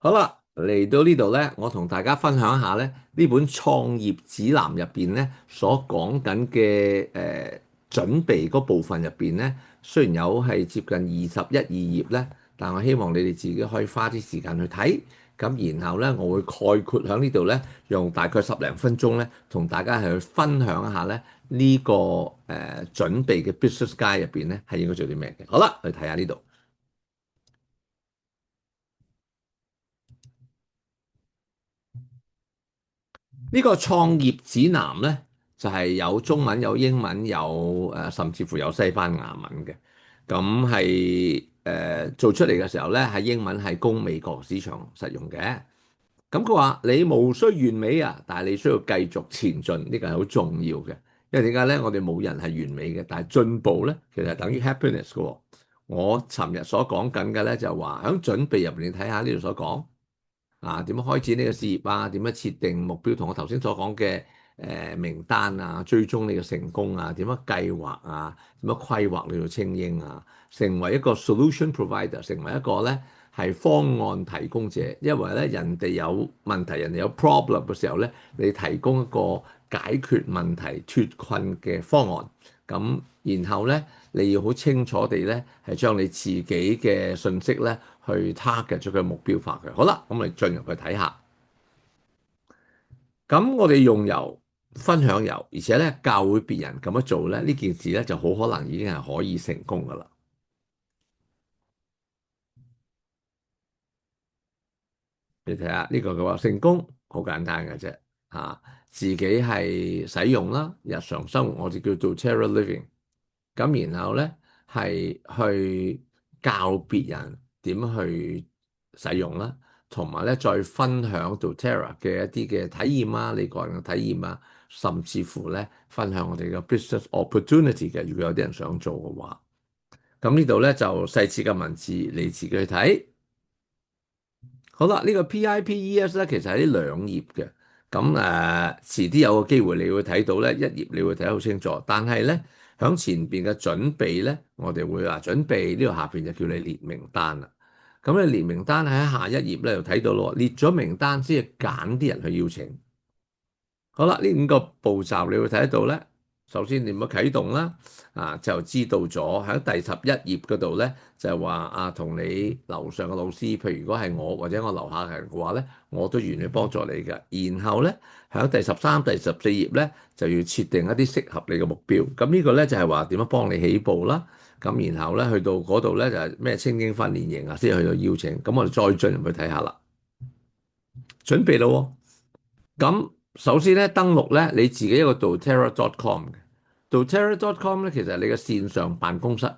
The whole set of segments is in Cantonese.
好啦，嚟到呢度呢，我同大家分享一下呢本創業指南入邊呢所講緊嘅準備嗰部分入邊呢，雖然有係接近21、2頁呢，但我希望你哋自己可以花啲時間去睇，咁然後呢，我會概括喺呢度呢，用大概10零分鐘呢，同大家係去分享一下呢個準備嘅 business guide 入邊呢係應該做啲咩嘅。好啦，去睇下呢度。呢個創業指南呢，就係有中文、有英文、有甚至乎有西班牙文嘅。咁係做出嚟嘅時候呢，係英文係供美國市場實用嘅。咁佢話你無需完美啊，但係你需要繼續前進，呢個係好重要嘅。因為點解呢？我哋冇人係完美嘅，但係進步呢，其實係等於 happiness 嘅喎。我尋日所講緊嘅呢，就係話喺準備入邊，你睇下呢度所講。點樣開展呢個事業啊？點樣設定目標？同我頭先所講嘅名單啊，追蹤你嘅成功啊，點樣計劃啊，點樣規劃你要清英啊，成為一個 solution provider，成為一個咧係方案提供者。因為咧人哋有問題，人哋有 problem 嘅時候咧，你提供一個解決問題脫困嘅方案。咁然後咧，你要好清楚地咧，係將你自己嘅信息咧，去 target 咗佢目標化嘅。好啦，咁我哋進入去睇下。咁我哋用油分享油，而且咧教會別人咁樣做咧，呢件事咧就好可能已經係可以成功噶啦。你睇下呢個嘅話，成功好簡單嘅啫，自己係使用啦，日常生活我哋叫做 Terra Living。咁然後咧係去教別人點去使用啦，同埋咧再分享 doTERRA 嘅一啲嘅體驗啊，你個人嘅體驗啊，甚至乎咧分享我哋嘅 business opportunity 嘅，如果有啲人想做嘅話，咁呢度咧就細緻嘅文字你自己去睇。好啦，呢個 PIPES 咧其實係呢2頁嘅，咁遲啲有個機會你會睇到咧1頁你會睇得好清楚，但係咧響前邊嘅準備咧，我哋會話準備呢度下邊就叫你列名單啦。咁你列名單喺下1頁咧就睇到咯，列咗名單先係揀啲人去邀請。好啦，呢5個步驟你會睇得到咧。首先點樣啟動啦？就知道咗喺第11頁嗰度咧，就係話同你樓上嘅老師，譬如如果係我或者我樓下嘅人嘅話咧，我都願意幫助你嘅。然後咧，喺第13、第14頁咧，就要設定一啲適合你嘅目標。咁呢個咧就係話點樣幫你起步啦。咁然後咧去到嗰度咧就係咩精英訓練營啊，先去到邀請。咁我哋再進入去睇下啦，準備咯。咁首先咧，登錄咧你自己一個 doTERRA.com 嘅 doTERRA.com 咧，其實係你嘅線上辦公室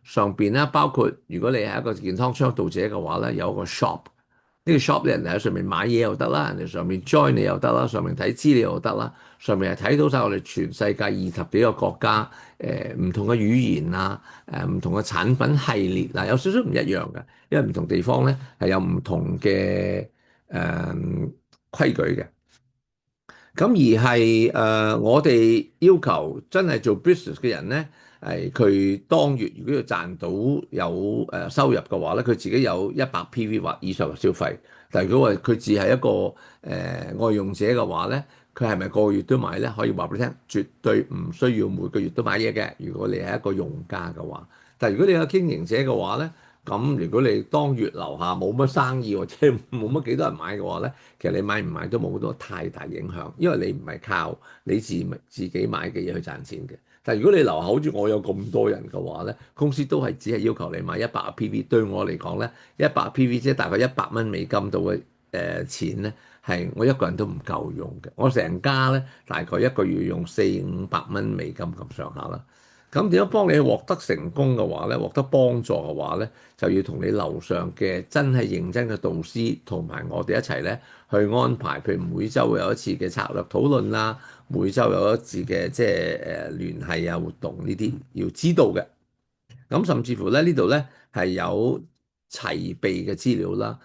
上邊咧，包括如果你係一個健康倡導者嘅話咧，有一個 shop。呢個 shop 咧，人哋喺上面買嘢又得啦，人哋上面 join 你又得啦，上面睇資料又得啦，上面係睇到晒我哋全世界20幾個國家唔同嘅語言啊，唔同嘅產品系列嗱，有少少唔一樣嘅，因為唔同地方咧係有唔同嘅規矩嘅。咁而係我哋要求真係做 business 嘅人咧，係佢當月如果要賺到有收入嘅話咧，佢自己有100 PV 或以上嘅消費。但係如果話佢只係一個外用者嘅話咧，佢係咪個個月都買咧？可以話俾你聽，絕對唔需要每個月都買嘢嘅。如果你係一個用家嘅話，但係如果你係經營者嘅話咧，咁如果你當月樓下冇乜生意或者冇乜幾多人買嘅話咧，其實你買唔買都冇多太大影響，因為你唔係靠你自己買嘅嘢去賺錢嘅。但係如果你樓下好似我有咁多人嘅話咧，公司都係只係要求你買100 PV。對我嚟講咧，100 PV 即係大概100蚊美金到嘅錢咧，係我一個人都唔夠用嘅。我成家咧大概一個月用400-500蚊美金咁上下啦。咁點樣幫你獲得成功嘅話咧，獲得幫助嘅話咧，就要同你樓上嘅真係認真嘅導師同埋我哋一齊咧去安排，譬如每週有一次嘅策略討論啦，每週有一次嘅即係聯繫啊活動呢啲要知道嘅。咁甚至乎咧呢度咧係有齊備嘅資料啦。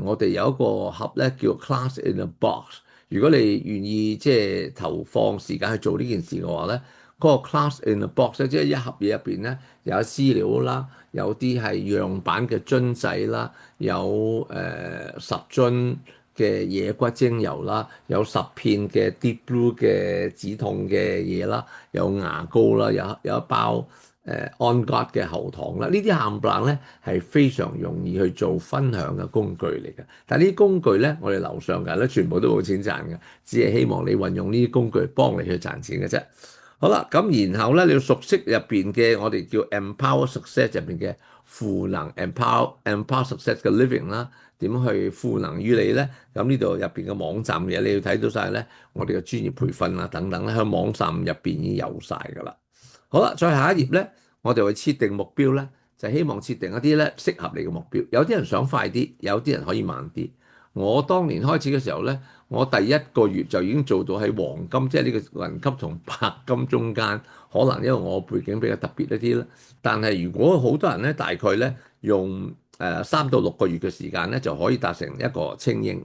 我哋有一個盒咧叫 Class in a Box。如果你願意即係投放時間去做呢件事嘅話咧，嗰個 class in a box 咧，即係一盒嘢入邊咧有資料啦，有啲係樣板嘅樽仔啦，有10樽嘅野骨精油啦，有10片嘅 Deep Blue 嘅止痛嘅嘢啦，有牙膏啦，有一包On Guard 嘅喉糖啦，呢啲冚唪唥咧係非常容易去做分享嘅工具嚟嘅。但係呢啲工具咧，我哋樓上嘅人咧全部都冇錢賺嘅，只係希望你運用呢啲工具幫你去賺錢嘅啫。好啦，咁然後咧，你要熟悉入邊嘅我哋叫 Empower Success 入邊嘅賦能 Empower Success 嘅 Living 啦，點去賦能於你咧？咁呢度入邊嘅網站嘅你要睇到晒咧，我哋嘅專業培訓啊等等咧，喺網站入邊已經有晒㗎啦。好啦，再下一頁咧，我哋會設定目標咧，就希望設定一啲咧適合你嘅目標。有啲人想快啲，有啲人可以慢啲。我當年開始嘅時候咧，我第一個月就已經做到喺黃金，即係呢個銀級同白金中間。可能因為我背景比較特別一啲啦。但係如果好多人咧，大概咧用3到6個月嘅時間咧，就可以達成一個精英。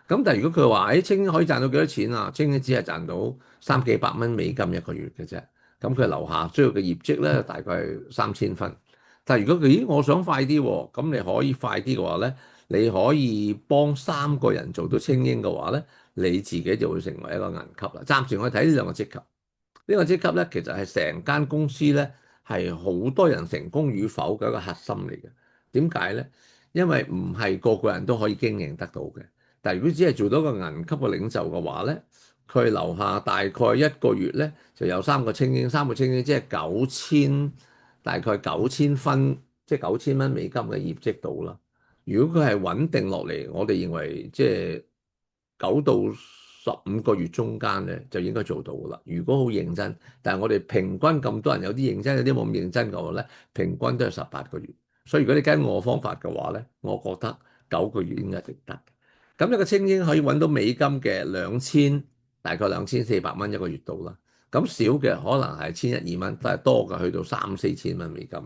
咁但係如果佢話誒精英可以賺到幾多錢啊？精英只係賺到300-400蚊美金一個月嘅啫。咁佢樓下需要嘅業績咧，大概係3000分。但係如果佢咦我想快啲喎，咁你可以快啲嘅話咧，你可以幫3個人做到精英嘅話咧，你自己就會成為一個銀級啦。暫時我哋睇呢兩個職級，呢個職級咧其實係成間公司咧係好多人成功與否嘅一個核心嚟嘅。點解咧？因為唔係個個人都可以經營得到嘅。但係如果只係做到一個銀級嘅領袖嘅話咧，佢樓下大概一個月咧就有3個精英，即係大概9000分，即係9000蚊美金嘅業績到啦。如果佢係穩定落嚟，我哋認為即係9到15個月中間咧就應該做到噶啦。如果好認真，但係我哋平均咁多人，有啲認真，有啲冇咁認真嘅話咧，平均都係18個月。所以如果你跟我方法嘅話咧，我覺得9個月應該值得。咁一個精英可以揾到美金嘅大概2400蚊一個月度啦。咁少嘅可能係1100-200蚊，但係多嘅去到3,000-4,000蚊美金。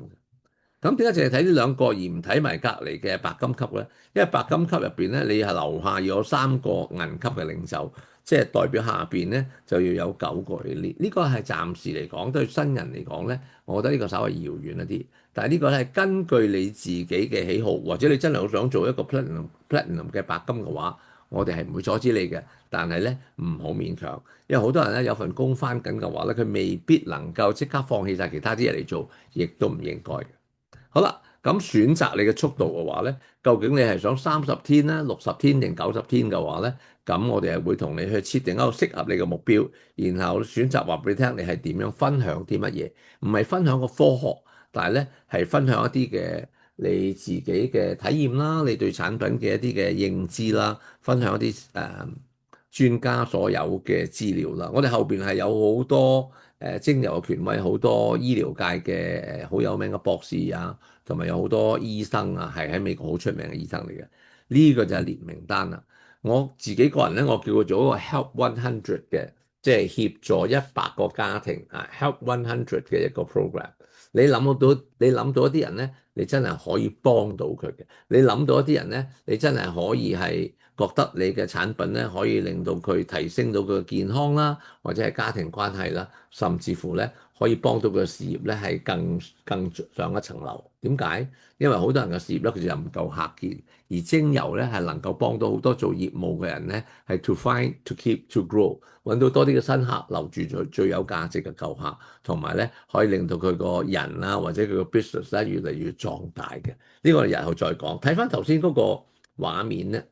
咁點解淨係睇呢兩個而唔睇埋隔離嘅白金級咧？因為白金級入邊咧，你係樓下要有3個銀級嘅領袖，即係代表下邊咧就要有9個。呢個係暫時嚟講對新人嚟講咧，我覺得呢個稍微遙遠一啲。但係呢個係根據你自己嘅喜好，或者你真係好想做一個 platinum 嘅白金嘅話，我哋係唔會阻止你嘅。但係咧唔好勉強，因為好多人咧有份工返緊嘅話咧，佢未必能夠即刻放棄晒其他啲嘢嚟做，亦都唔應該嘅。好啦，咁選擇你嘅速度嘅話咧，究竟你係想30天咧、60天定90天嘅話咧，咁我哋係會同你去設定一個適合你嘅目標，然後選擇話俾你聽，你係點樣分享啲乜嘢？唔係分享個科學，但係咧係分享一啲嘅你自己嘅體驗啦，你對產品嘅一啲嘅認知啦，分享一啲專家所有嘅資料啦。我哋後邊係有好多精油嘅權威，好多醫療界嘅好有名嘅博士啊，同埋有好多醫生啊，係喺美國好出名嘅醫生嚟嘅。呢個就係列名單啦。我自己個人咧，我叫佢做一個 Help 100嘅，即係協助100個家庭啊，Help 100嘅一個 program。你諗到一啲人咧，你真係可以幫到佢嘅。你諗到一啲人咧，你真係可以係覺得你嘅產品咧，可以令到佢提升到佢嘅健康啦，或者係家庭關係啦，甚至乎咧可以幫到佢嘅事業咧係更上一層樓。點解？因為好多人嘅事業咧，佢就唔夠客見，而精油咧係能夠幫到好多做業務嘅人咧，係 to find to keep to grow，揾到多啲嘅新客，留住最有價值嘅舊客，同埋咧可以令到佢個人啊或者佢個 business 咧越嚟越壯大嘅。呢個我哋日後再講。睇翻頭先嗰個畫面咧。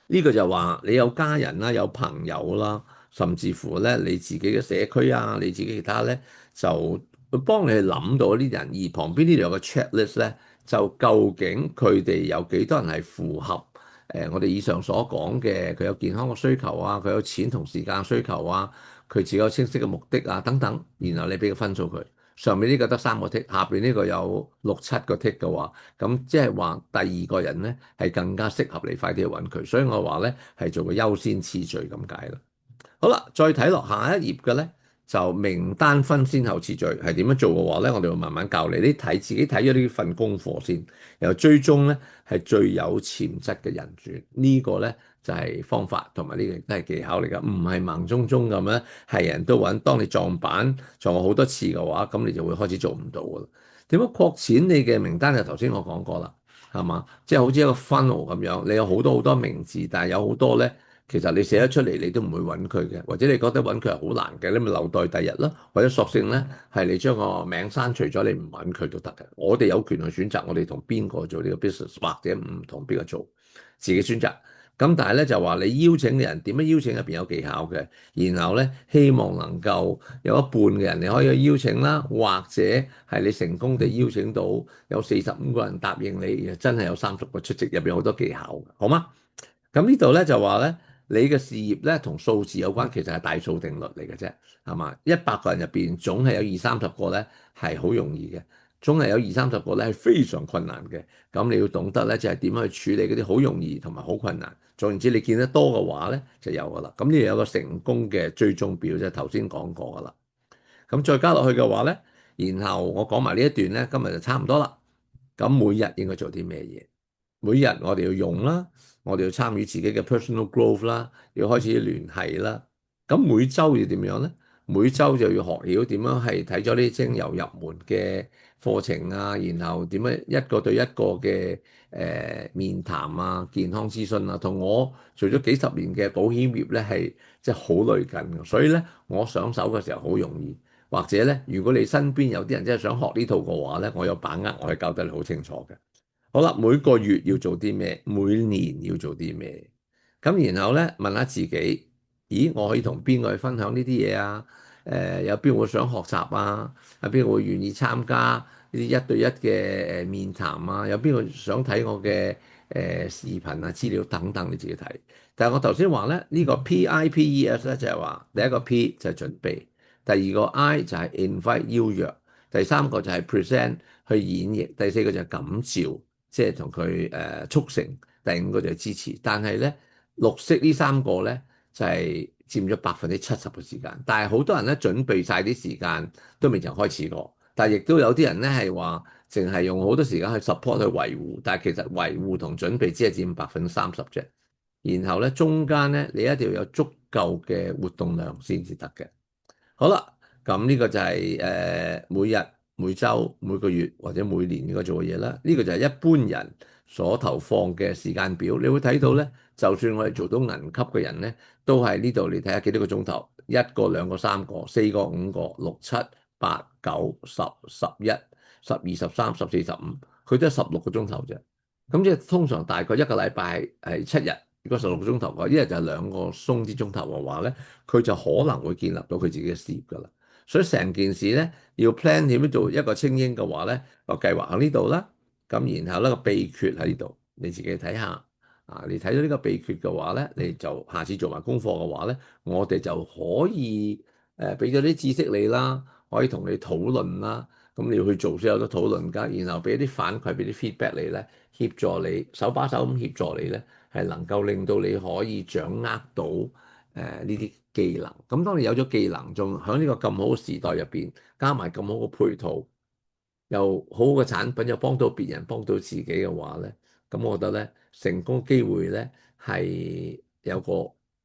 呢個就話你有家人啦，有朋友啦，甚至乎咧你自己嘅社區啊，你自己其他咧就會幫你去諗到呢啲人，而旁邊呢度有個 checklist 咧，就究竟佢哋有幾多人係符合我哋以上所講嘅，佢有健康嘅需求啊，佢有錢同時間需求啊，佢自己有清晰嘅目的啊等等，然後你俾個分數佢。上面呢個得3個 tick，下邊呢個有6-7個 tick 嘅話，咁即係話第二個人咧係更加適合你快啲去揾佢，所以我話咧係做個優先次序咁解啦。好啦，再睇落下一頁嘅咧，就名單分先後次序係點樣做嘅話咧，我哋會慢慢教你。你睇自己睇咗呢份功課先，然後追蹤咧係最有潛質嘅人選，呢個咧就係方法，同埋呢個亦都係技巧嚟㗎，唔係盲中中咁樣係人都揾。當你撞板撞過好多次嘅話，咁你就會開始做唔到㗎啦。點樣擴展你嘅名單？就頭先我講過啦，係嘛？即係好似一個 funnel 咁樣，你有好多好多名字，但係有好多咧，其實你寫得出嚟你都唔會揾佢嘅，或者你覺得揾佢係好難嘅，你咪留待第日咯，或者索性咧係你將個名刪除咗，你唔揾佢都得嘅。我哋有權去選擇我哋同邊個做呢個 business，或者唔同邊個做，自己選擇。咁但係咧就話你邀請嘅人點樣邀請入邊有技巧嘅，然後咧希望能夠有一半嘅人你可以去邀請啦，或者係你成功地邀請到有45個人答應你，真係有30個出席，入邊好多技巧嘅，好嗎？咁呢度咧就話咧，你嘅事業咧同數字有關，其實係大數定律嚟嘅啫，係嘛？100個人入邊總係有20-30個咧係好容易嘅，總係有20-30個咧係非常困難嘅。咁你要懂得咧就係點樣去處理嗰啲好容易同埋好困難。總言之，你見得多嘅話咧就有噶啦。咁呢度有個成功嘅追蹤表，即係頭先講過噶啦。咁再加落去嘅話咧，然後我講埋呢一段咧，今日就差唔多啦。咁每日應該做啲咩嘢？每日我哋要用啦，我哋要參與自己嘅 personal growth 啦，要開始聯繫啦。咁每週要點樣咧？每週就要學曉點樣係睇咗啲精油入門嘅課程啊，然後點樣一個對一個嘅面談啊、健康諮詢啊，同我做咗幾十年嘅保險業咧係即係好類近嘅，所以咧我上手嘅時候好容易。或者咧，如果你身邊有啲人真係想學呢套嘅話咧，我有把握，我係教得你好清楚嘅。好啦，每個月要做啲咩？每年要做啲咩？咁然後咧問下自己，咦，我可以同邊個去分享呢啲嘢啊？有邊個想學習啊？有邊個會願意參加呢啲一對一嘅面談啊？有邊個想睇我嘅視頻啊、資料等等，你自己睇。但係我頭先話咧，呢個 PIPES 咧就係話第一個 P 就係準備，第二個 I 就係 invite 邀約，第三個就係 present 去演繹，第四個就係感召。即係同佢促成，第5個就係支持。但係咧，綠色呢3個咧就係佔咗70%嘅時間。但係好多人咧準備晒啲時間都未曾開始過。但係亦都有啲人咧係話，淨係用好多時間去 support 去維護。但係其實維護同準備只係佔30%啫。然後咧中間咧你一定要有足夠嘅活動量先至得嘅。好啦，咁呢個就係每日、每週、每個月或者每年應該做嘅嘢啦。呢個就係一般人所投放嘅時間表。你會睇到咧，就算我哋做到銀級嘅人咧，都係呢度你睇下幾多個鐘頭，一個、兩個、三個、四個、5個、6、7、8、9、10、11、12、13、14、15，佢都係16個鐘頭啫。咁即係通常大概一個禮拜係7日。如果16個鐘頭嘅話，一日就係2個鬆啲鐘頭嘅話咧，佢就可能會建立到佢自己嘅事業噶啦。所以成件事咧要 plan 點樣做一個精英嘅話咧，個計劃喺呢度啦。咁然後咧個秘訣喺呢度，你自己睇下啊。你睇到呢個秘訣嘅話咧，你就下次做埋功課嘅話咧，我哋就可以俾咗啲知識你啦，可以同你討論啦。咁你要去做先有得討論㗎，然後俾啲反饋，俾啲 feedback 你咧，協助你手把手咁協助你咧，係能夠令到你可以掌握到呢啲技能。咁當你有咗技能，仲喺呢個咁好嘅時代入邊，加埋咁好嘅配套，又好好嘅產品，又幫到別人，幫到自己嘅話咧，咁我覺得咧成功機會咧係有個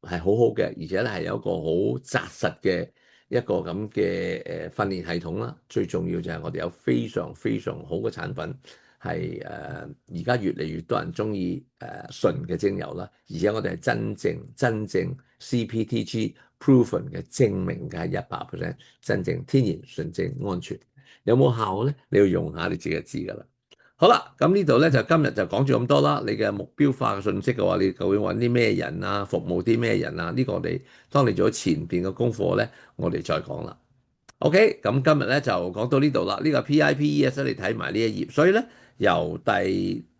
係好好嘅，而且咧係有一個好紮實嘅一個咁嘅訓練系統啦。最重要就係我哋有非常非常好嘅產品。係而家越嚟越多人中意純嘅精油啦，而且我哋係真正 CPTG proven 嘅證明嘅係100%真正天然純正安全。有冇效咧？你要用下你自己就知㗎啦。好啦，咁呢度咧就今日就講住咁多啦。你嘅目標化嘅信息嘅話，你究竟揾啲咩人啊？服務啲咩人啊？呢個我哋當你做咗前邊嘅功課咧，我哋再講啦。OK，咁今日咧就講到呢度啦。呢個 PIPES 你睇埋呢一頁，所以咧由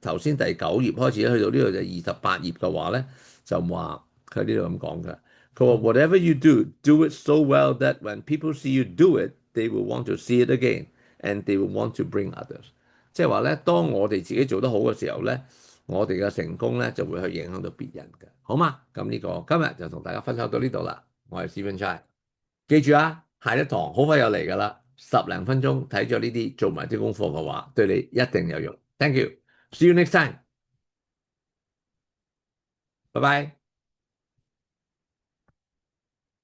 頭先第9頁開始咧，去到呢度就28頁嘅話咧，就話佢呢度咁講嘅。佢話 Whatever you do, do it so well that when people see you do it, they will want to see it again and they will want to bring others。即係話咧，當我哋自己做得好嘅時候咧，我哋嘅成功咧就會去影響到別人嘅，好嘛？咁呢個今日就同大家分享到呢度啦。我係 Stephen Chai。記住啊，下一堂好快又嚟㗎啦，10零分鐘睇咗呢啲，做埋啲功課嘅話，對你一定有用。Thank you，see you next time，拜拜。